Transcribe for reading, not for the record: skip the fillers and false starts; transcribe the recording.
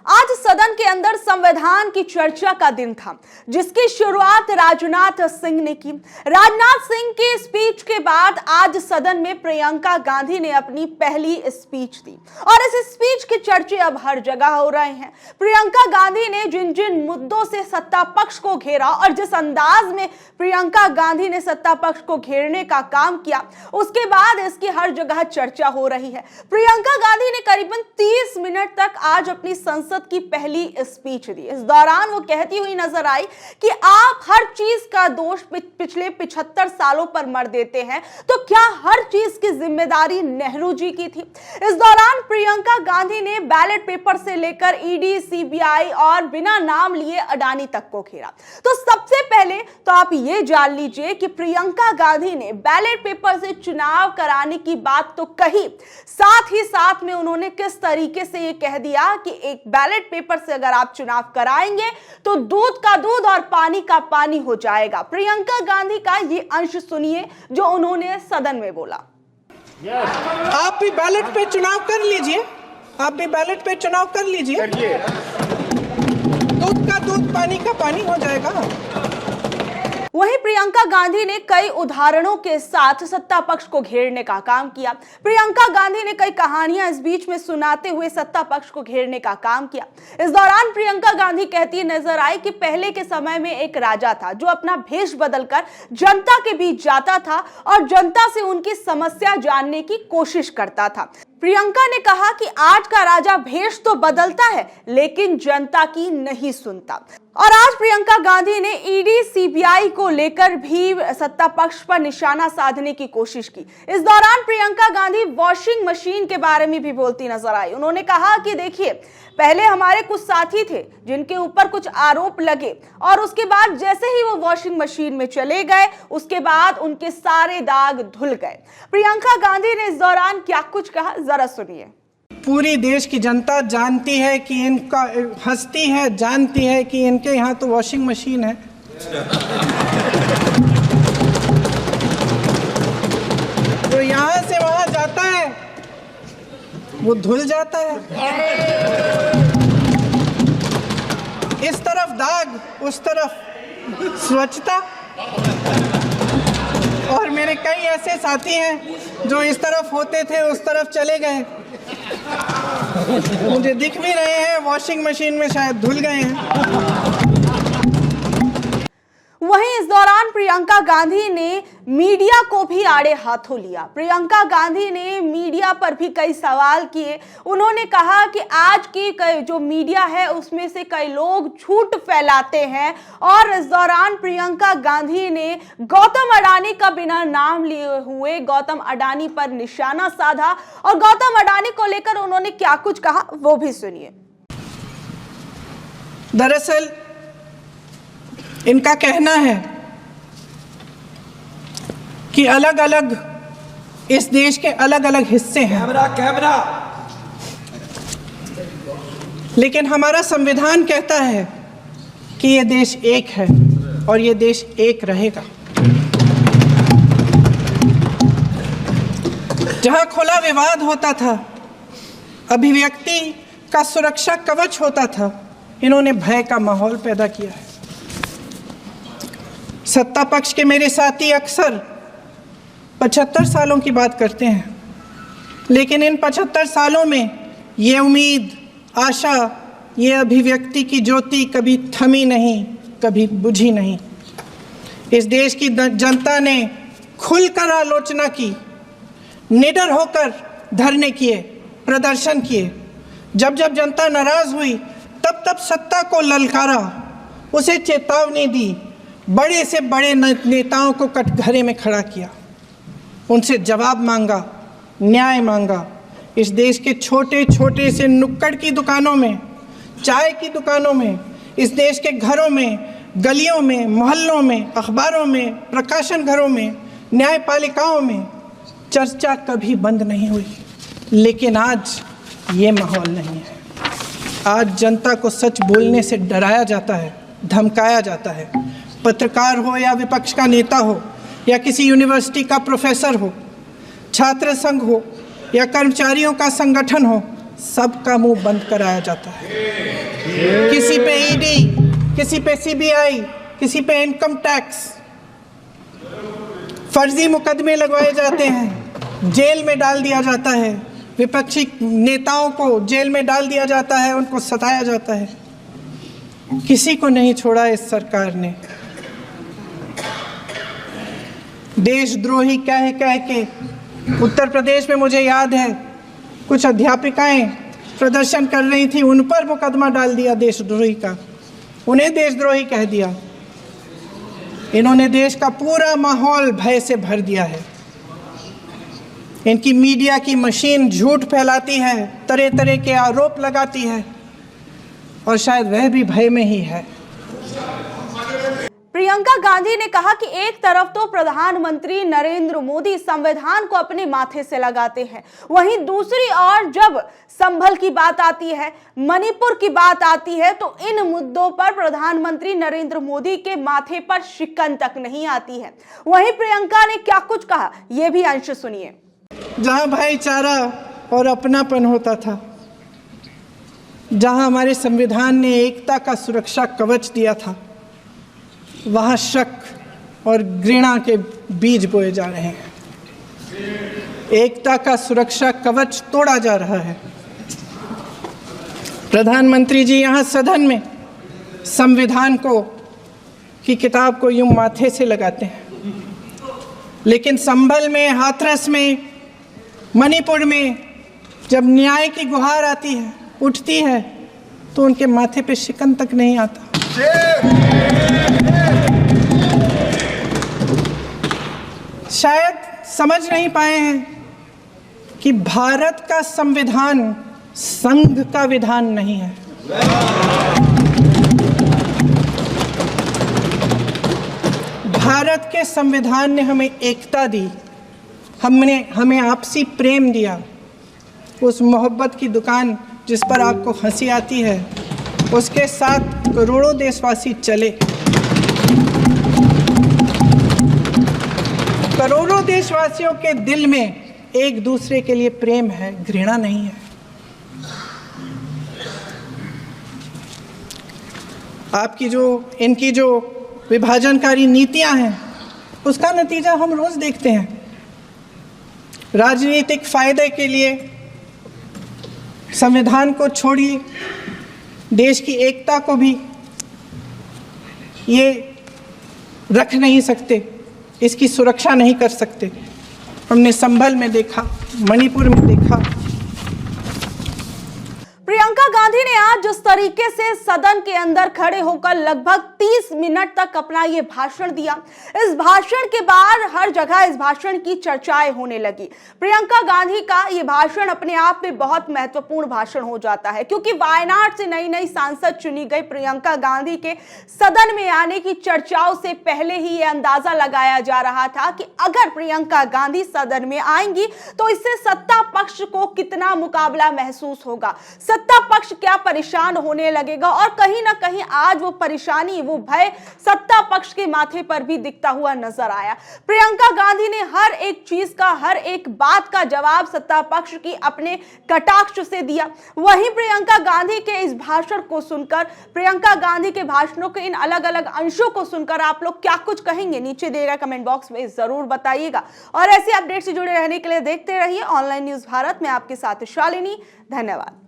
आज सदन के अंदर संविधान की चर्चा का दिन था, जिसकी शुरुआत राजनाथ सिंह ने की। राजनाथ सिंह के स्पीच के बाद आज सदन में प्रियंका गांधी ने अपनी पहली स्पीच दी और इस स्पीच के चर्चे अब हर जगह हो रहे हैं। प्रियंका गांधी ने जिन जिन मुद्दों से सत्ता पक्ष को घेरा और जिस अंदाज में प्रियंका गांधी ने सत्ता पक्ष को घेरने का काम किया, उसके बाद इसकी हर जगह चर्चा हो रही है। प्रियंका गांधी ने करीबन 30 मिनट तक आज अपनी संसद की पहली स्पीच दी। इस दौरान वो कहती हुई नजर आई कि आप हर चीज का दोष पिछले 75 सालों पर मर देते हैं, तो क्या हर चीज की जिम्मेदारी नेहरू जी की थी? इस दौरान प्रियंका गांधी ने बैलेट पेपर से लेकर ईडी, सीबीआई और बिना नाम लिए अडानी तक को घेरा। तो सबसे पहले तो आप ये जान लीजिए कि प्रियंका गांधी ने बैलेट पेपर से चुनाव कराने की बात तो कही, साथ ही साथ में उन्होंने किस तरीके से ये कह दिया कि एक बैलेट पेपर से अगर आप चुनाव कराएंगे तो दूध का दूध और पानी का पानी हो जाएगा। प्रियंका गांधी का ये अंश सुनिए जो उन्होंने सदन में बोला। आप भी बैलेट पे चुनाव कर लीजिए, आप भी बैलेट पे चुनाव कर लीजिए, दूध का दूध पानी का पानी हो जाएगा। वहीं प्रियंका गांधी ने कई उदाहरणों के साथ सत्ता पक्ष को घेरने का काम किया। प्रियंका गांधी ने कई कहानियां इस बीच में सुनाते हुए सत्ता पक्ष को घेरने का काम किया। इस दौरान प्रियंका गांधी कहती नजर आई कि पहले के समय में एक राजा था जो अपना भेष बदलकर जनता के बीच जाता था और जनता से उनकी समस्या जानने की कोशिश करता था। प्रियंका ने कहा कि आज का राजा भेष तो बदलता है लेकिन जनता की नहीं सुनता। और आज प्रियंका गांधी ने ईडी, सीबीआई को लेकर भी सत्ता पक्ष पर निशाना साधने की कोशिश की। इस दौरान प्रियंका गांधी वॉशिंग मशीन के बारे में भी बोलती नजर आई। उन्होंने कहा कि देखिए, पहले हमारे कुछ साथी थे जिनके ऊपर कुछ आरोप लगे और उसके बाद जैसे ही वो वॉशिंग मशीन में चले गए, उसके बाद उनके सारे दाग धुल गए। प्रियंका गांधी ने इस दौरान क्या कुछ कहा, जरा सुनिए। पूरी देश की जनता जानती है कि इनका हस्ती है, जानती है कि इनके यहाँ तो वॉशिंग मशीन है। तो यहाँ से वहाँ जाता है, वो धुल जाता है। इस तरफ दाग, उस तरफ स्वच्छता। और मेरे कई ऐसे साथी हैं जो इस तरफ होते थे उस तरफ चले गए, मुझे दिख भी रहे हैं, वॉशिंग मशीन में शायद धुल गए हैं। वहीं इस दौरान प्रियंका गांधी ने मीडिया को भी आड़े हाथों लिया। प्रियंका गांधी ने मीडिया पर भी कई सवाल किए। उन्होंने कहा कि आज की जो मीडिया है उसमें से कई लोग झूठ फैलाते हैं और इस दौरान प्रियंका गांधी ने गौतम अडानी का बिना नाम लिए हुए गौतम अडानी पर निशाना साधा और गौतम अडानी को लेकर उन्होंने क्या कुछ कहा वो भी सुनिए। दरअसल इनका कहना है कि अलग अलग इस देश के अलग अलग हिस्से हैं, कैमरा। लेकिन हमारा संविधान कहता है कि ये देश एक है और ये देश एक रहेगा। जहां खुला विवाद होता था, अभिव्यक्ति का सुरक्षा कवच होता था, इन्होंने भय का माहौल पैदा किया है। सत्ता पक्ष के मेरे साथी अक्सर 75 सालों की बात करते हैं, लेकिन इन 75 सालों में ये उम्मीद, आशा, ये अभिव्यक्ति की ज्योति कभी थमी नहीं, कभी बुझी नहीं। इस देश की जनता ने खुलकर आलोचना की, निडर होकर धरने किए, प्रदर्शन किए। जब जब जनता नाराज हुई तब तब सत्ता को ललकारा, उसे चेतावनी दी, बड़े से बड़े नेताओं को कटघरे में खड़ा किया, उनसे जवाब मांगा, न्याय मांगा। इस देश के छोटे छोटे से नुक्कड़ की दुकानों में, चाय की दुकानों में, इस देश के घरों में, गलियों में, मोहल्लों में, अखबारों में, प्रकाशन घरों में, न्यायपालिकाओं में चर्चा कभी बंद नहीं हुई। लेकिन आज ये माहौल नहीं है। आज जनता को सच बोलने से डराया जाता है, धमकाया जाता है। पत्रकार हो या विपक्ष का नेता हो या किसी यूनिवर्सिटी का प्रोफेसर हो, छात्र संघ हो या कर्मचारियों का संगठन हो, सबका मुंह बंद कराया जाता है। किसी पे ईडी, किसी पे सीबीआई, किसी पे इनकम टैक्स, फर्जी मुकदमे लगवाए जाते हैं, जेल में डाल दिया जाता है, विपक्षी नेताओं को जेल में डाल दिया जाता है, उनको सताया जाता है। किसी को नहीं छोड़ा इस सरकार ने। देशद्रोही कह के उत्तर प्रदेश में मुझे याद है कुछ अध्यापिकाएं प्रदर्शन कर रही थी, उन पर मुकदमा डाल दिया देशद्रोही का, उन्हें देशद्रोही कह दिया। इन्होंने देश का पूरा माहौल भय से भर दिया है। इनकी मीडिया की मशीन झूठ फैलाती है, तरह तरह के आरोप लगाती है, और शायद वह भी भय में ही है। प्रियंका गांधी ने कहा कि एक तरफ तो प्रधानमंत्री नरेंद्र मोदी संविधान को अपने माथे से लगाते हैं, वहीं दूसरी ओर जब संभल की बात आती है, मणिपुर की बात आती है, तो इन मुद्दों पर प्रधानमंत्री नरेंद्र मोदी के माथे पर शिकन तक नहीं आती है। वहीं प्रियंका ने क्या कुछ कहा, यह भी अंश सुनिए। जहां भाईचारा और अपनापन होता था, जहां हमारे संविधान ने एकता का सुरक्षा कवच दिया था, वहां शक और घृणा के बीज बोए जा रहे हैं। एकता का सुरक्षा कवच तोड़ा जा रहा है। प्रधानमंत्री जी यहां सदन में संविधान की किताब को यूं माथे से लगाते हैं, लेकिन संभल में, हाथरस में, मणिपुर में जब न्याय की गुहार आती है, उठती है, तो उनके माथे पे शिकन तक नहीं आता। शायद समझ नहीं पाए हैं कि भारत का संविधान संघ का विधान नहीं है। भारत के संविधान ने हमें एकता दी, हमें आपसी प्रेम दिया। उस मोहब्बत की दुकान जिस पर आपको हंसी आती है, उसके साथ करोड़ों देशवासी चले। करोड़ों देशवासियों के दिल में एक दूसरे के लिए प्रेम है, घृणा नहीं है। इनकी जो विभाजनकारी नीतियां हैं, उसका नतीजा हम रोज देखते हैं। राजनीतिक फायदे के लिए संविधान को छोड़िए, देश की एकता को भी ये रख नहीं सकते, इसकी सुरक्षा नहीं कर सकते। हमने संभल में देखा, मणिपुर में देखा। प्रियंका गांधी ने आज जिस तरीके से सदन के अंदर खड़े होकर लगभग 30 मिनट तक अपना ये भाषण दिया, इस भाषण के बाद हर जगह इस भाषण की चर्चाएं होने लगी। प्रियंका गांधी का ये भाषण अपने आप में बहुत महत्वपूर्ण भाषण हो जाता है, क्योंकि वायनाड से नई सांसद चुनी गई प्रियंका गांधी के सदन में आने की चर्चाओं से पहले ही ये अंदाजा लगाया जा रहा था कि अगर प्रियंका गांधी सदन में आएंगी तो इससे सत्ता पक्ष को कितना मुकाबला महसूस होगा, सत्ता पक्ष क्या परेशान होने लगेगा। और कहीं ना कहीं आज वो परेशानी, वो भय सत्ता पक्ष के माथे पर भी दिखता हुआ नजर आया। प्रियंका गांधी ने हर एक चीज का, हर एक बात का जवाब सत्ता पक्ष की अपने कटाक्ष से दिया। वहीं प्रियंका गांधी के इस भाषण को सुनकर, प्रियंका गांधी के भाषणों के इन अलग अलग अंशों को सुनकर आप लोग क्या कुछ कहेंगे, नीचे दिए गए कमेंट बॉक्स में जरूर बताइएगा। और ऐसे अपडेट से जुड़े रहने के लिए देखते रहिए ऑनलाइन न्यूज भारत में आपके साथ शालिनी। धन्यवाद।